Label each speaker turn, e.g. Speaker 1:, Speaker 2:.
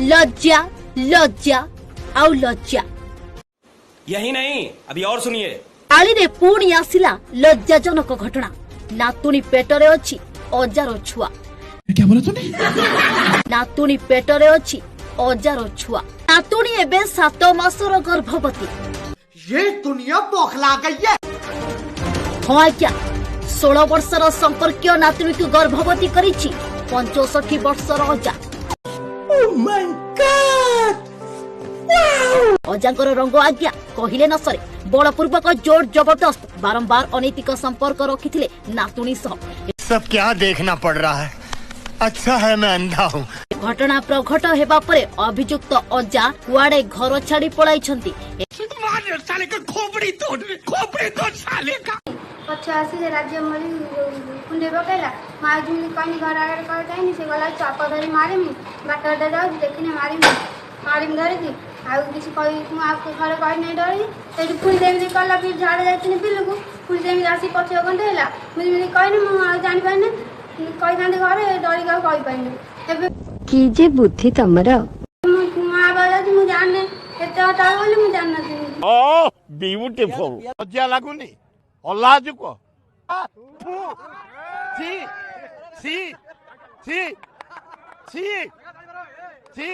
Speaker 1: लज्जा लज्जा आउ लज्जा।
Speaker 2: यही नहीं, अभी और सुनिए।
Speaker 1: आली रे पुणी आसिला लज्जाजनक घटना। नातुणी पेटरे अछि अजार छुआ।
Speaker 3: क्या बोला तूने?
Speaker 1: नातुणी पेटरे अछि अजार छुआ। नातुणी एबे 7 मासर गर्भवती।
Speaker 4: ये दुनिया बौखला गई है।
Speaker 1: हाँ आज्ञा, 16 वर्षर संपर्कीय नातुणी को गर्भवती करिछि 65 वर्षर अजा। अजांकर रंग आज्ञा कहिले न सरे। बलपूर्वक जोर जबरदस्त बारंबार अनैतिक संपर्क रखिथिले नातुणी सह।
Speaker 5: सब क्या देखना पड़ रहा है। अच्छा है मैं अंधा हूँ।
Speaker 1: घटना प्रघट हेबा परे अभियुक्त अजा कुआडे घर छाड़ी पळाइछंती।
Speaker 6: पचासी राज्य मरी कुंडे पकैला माजुली कहीं घर आगे कर जाइनी से गला चाप धरी मारिमी बाटर जाऊ देखिने मारिमी धरी थी आउ किसी कही तू आपको घर कही नहीं डरी तेरी पुणी देवी कला फिर झाड़ जाती बिल को पुणी देवी आसी 5 घंटे है मुझे कहनी मुझे जापारे कही था घर डरी का कही पारे
Speaker 7: की जे बुद्धि तमरा
Speaker 6: माँ बाबा मुझे जाने एत बोली मुझे जानना
Speaker 5: ब्यूटीफुल लज्जा लगुनी अल्लाह को सी सी सी सी सी